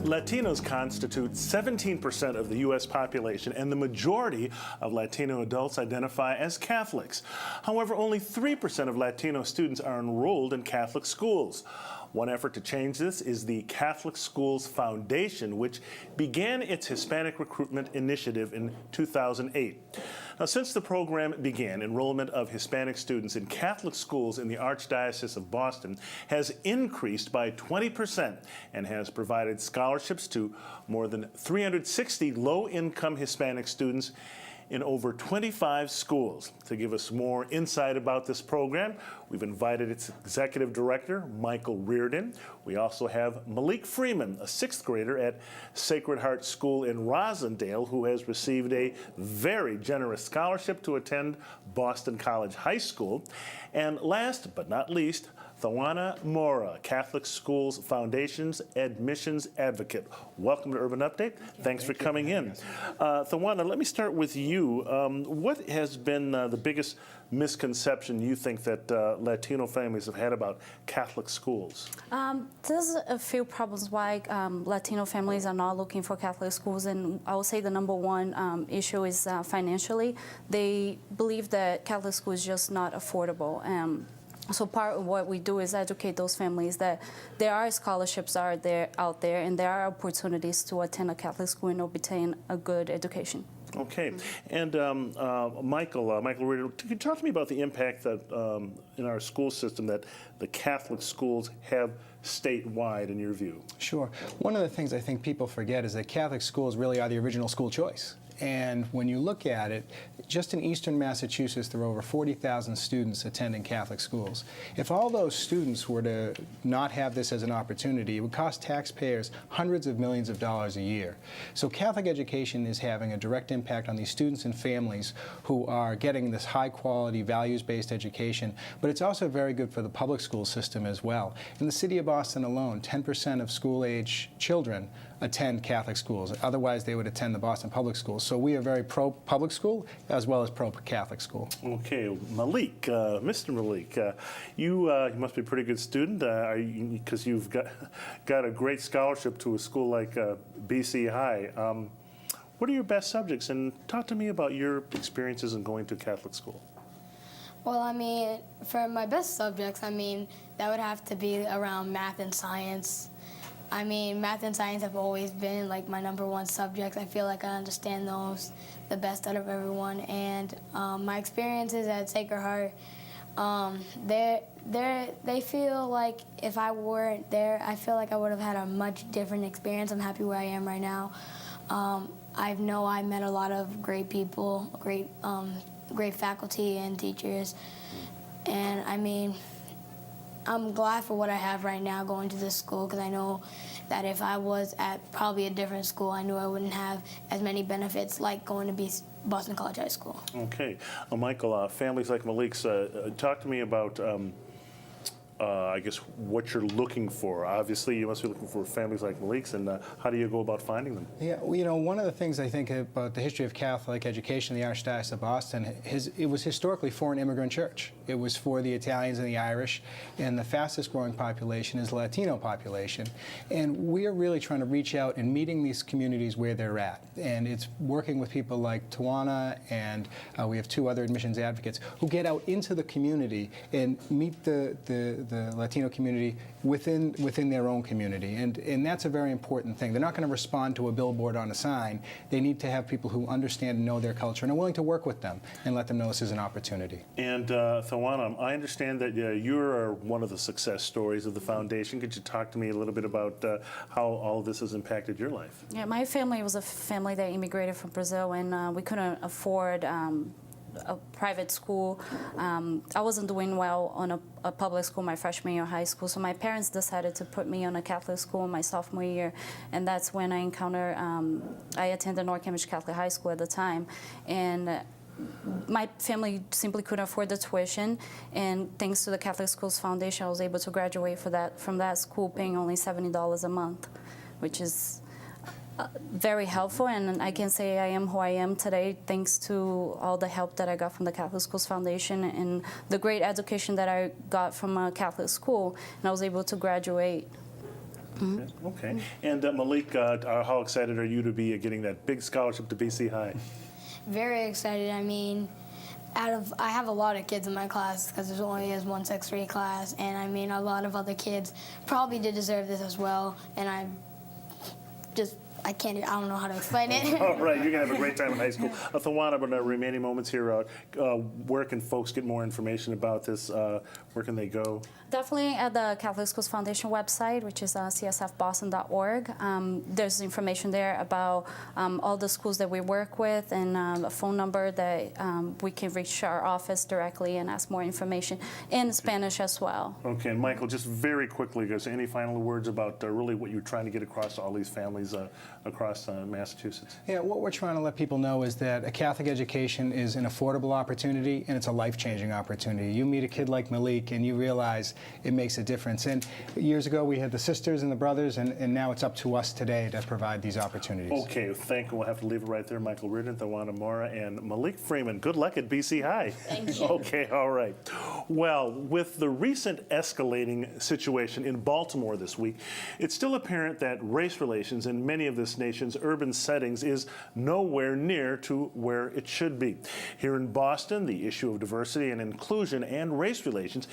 Latinos constitute 17% of the U.S. population, and the majority of Latino adults identify as Catholics. However, only 3% of Latino students are enrolled in Catholic schools. One effort to change this is the Catholic Schools Foundation, which began its Hispanic recruitment initiative in 2008. Now, since the program began, enrollment of Hispanic students in Catholic schools in the Archdiocese of Boston has increased by 20% and has provided scholarships to more than 360 low-income Hispanic students in over 25 schools. To give us more insight about this program, we've invited its executive director, Michael Reardon. We also have Malik Freeman, a sixth grader at Sacred Heart School in Rosendale, who has received a very generous scholarship to attend Boston College High School. And last but not least, Thauana Moura, Catholic Schools Foundation's admissions advocate. Welcome to Urban Update. Thanks for coming in. Thauana, let me start with you. What has been the biggest misconception you think that Latino families have had about Catholic schools? There's a few problems why Latino families are not looking for Catholic schools, and I would say the number one issue is financially. They believe that Catholic school is just not affordable. So part of what we do is educate those families that there are scholarships out there, and there are opportunities to attend a Catholic school and obtain a good education. Okay, and Michael Reardon, could you talk to me about the impact that in our school system that the Catholic schools have statewide, in your view? Sure. One of the things I think people forget is that Catholic schools really are the original school choice. And when you look at it, just in eastern Massachusetts, there are over 40,000 students attending Catholic schools. If all those students were to not have this as an opportunity, it would cost taxpayers hundreds of millions of dollars a year. So Catholic education is having a direct impact on these students and families who are getting this high-quality, values-based education, but it's also very good for the public school system as well. In the city of Boston alone, 10% of school-age children attend Catholic schools. Otherwise, they would attend the Boston public schools. So we are very pro-public school as well as pro-Catholic school. Okay, Malik, Mr. Malik, you must be a pretty good student because you've got a great scholarship to a school like BC High. What are your best subjects? And talk to me about your experiences in going to Catholic school. Well, I mean, for my best subjects, I mean, that would have to be around math and science. I mean, math and science have always been like my #1 subjects. I feel like I understand those the best out of everyone. And my experiences at Sacred Heart, they feel like if I weren't there, I feel like I would have had a much different experience. I'm happy where I am right now. I know I met a lot of great people, great faculty and teachers. And I mean, I'm glad for what I have right now going to this school, because I know that if I was at probably a different school, I knew I wouldn't have as many benefits like going to Boston College High School. Okay. Michael, families like Malik's, talk to me about I guess what you're looking for. Obviously, you must be looking for families like Malik's, and how do you go about finding them? Yeah, well, you know, one of the things I think about the history of Catholic education in the Archdiocese of Boston is it was historically for an immigrant church. It was for the Italians and the Irish, and the fastest growing population is the Latino population. And we're really trying to reach out and meeting these communities where they're at. And it's working with people like Thauana, and we have 2 other admissions advocates who get out into the community and meet the Latino community within their own community, and that's a very important thing. They're not going to respond to a billboard on a sign. They need to have people who understand and know their culture and are willing to work with them and let them know this is an opportunity. And Thauana, I understand that you're one of the success stories of the foundation. Could you talk to me a little bit about how all of this has impacted your life? Yeah, my family was a family that immigrated from Brazil, and we couldn't afford a private school. I wasn't doing well on a public school my freshman year of high school, so my parents decided to put me on a Catholic school my sophomore year, and that's when I encountered, I attended North Cambridge Catholic High School at the time, and my family simply couldn't afford the tuition, and thanks to the Catholic Schools Foundation, I was able to graduate from that school paying only $70 a month, which is very helpful, and I can say I am who I am today thanks to all the help that I got from the Catholic Schools Foundation and the great education that I got from a Catholic school, and I was able to graduate. Okay. And Malik, how excited are you to be getting that big scholarship to BC High? Very excited. I mean, I have a lot of kids in my class because there's only is one 6-3 class, and I mean a lot of other kids probably did deserve this as well, and I don't know how to explain it. All right, you're going to have a great time in high school. Thauana, but in the remaining moments here, where can folks get more information about this? Where can they go? Definitely at the Catholic Schools Foundation website, which is csfboston.org. There's information there about all the schools that we work with and a phone number that we can reach our office directly and ask more information in Spanish as well. Okay, and Michael, just very quickly, is there any final words about really what you're trying to get across to all these families across Massachusetts? Yeah, what we're trying to let people know is that a Catholic education is an affordable opportunity and it's a life-changing opportunity. You meet a kid like Malik and you realize it makes a difference. And years ago we had the sisters and the brothers, and now it's up to us today to provide these opportunities. Okay, thank you. We'll have to leave it right there. Michael Reardon, Thauana, Moura, and Malik Freeman. Good luck at BC High. Thank you. Okay, all right. Well, with the recent escalating situation in Baltimore this week, it's still apparent that race relations in many of this nation's urban settings is nowhere near to where it should be. Here in Boston, the issue of diversity and inclusion and race relations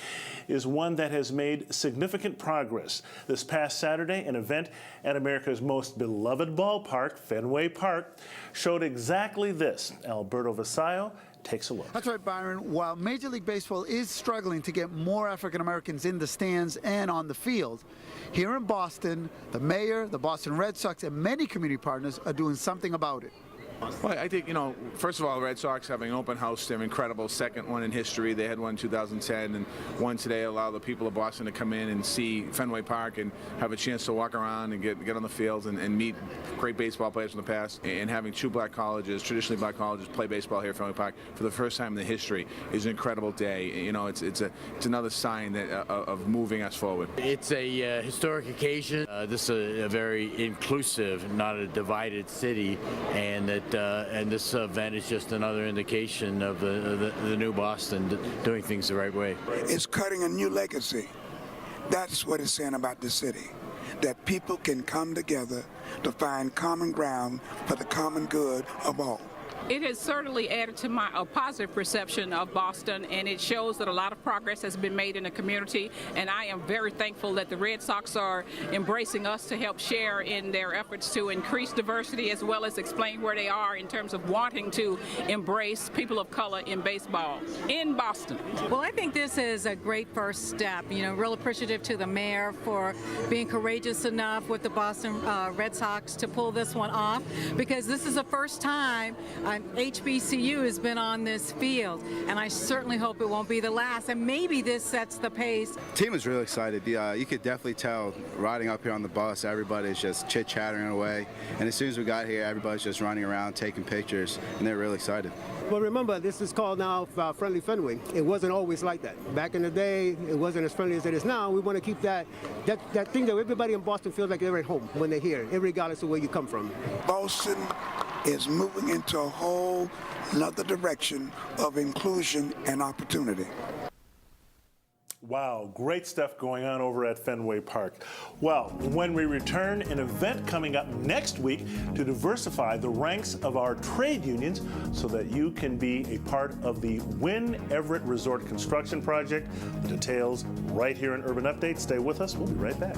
is one that has made significant progress. This past Saturday, an event at America's most beloved ballpark, Fenway Park, showed exactly this. Alberto Vasallo takes a look. That's right, Byron. While Major League Baseball is struggling to get more African Americans in the stands and on the field, here in Boston, the mayor, the Boston Red Sox, and many community partners are doing something about it. Well, I think, first of all, the Red Sox having an open house, they're incredible. Second one in history. They had one in 2010 and one today. Allow the people of Boston to come in and see Fenway Park and have a chance to walk around and get on the field and meet great baseball players from the past. And having two black colleges, traditionally black colleges, play baseball here at Fenway Park for the first time in the history is an incredible day. It's another sign of moving us forward. It's a historic occasion. This is a very inclusive, not a divided city, and this event is just another indication of the new Boston doing things the right way. It's cutting a new legacy. That's what it's saying about the city, that people can come together to find common ground for the common good of all. It has certainly added to a positive perception of Boston, and it shows that a lot of progress has been made in the community, and I am very thankful that the Red Sox are embracing us to help share in their efforts to increase diversity as well as explain where they are in terms of wanting to embrace people of color in baseball in Boston. Well, I think this is a great first step. Real appreciative to the mayor for being courageous enough with the Boston Red Sox to pull this one off, because this is the first time HBCU has been on this field, and I certainly hope it won't be the last, and maybe this sets the pace. The team is really excited. You could definitely tell riding up here on the bus, everybody's just chit-chattering away, and as soon as we got here, everybody's just running around taking pictures, and they're really excited. Well, remember, this is called now Friendly Fenway. It wasn't always like that. Back in the day, it wasn't as friendly as it is now. We want to keep that thing that everybody in Boston feels like they're at home when they're here, regardless of where you come from. Boston is moving into a whole another direction of inclusion and opportunity. Wow, great stuff going on over at Fenway Park. Well, when we return, an event coming up next week to diversify the ranks of our trade unions so that you can be a part of the Wynn Everett Resort construction project. The details right here in Urban Update. Stay with us. We'll be right back.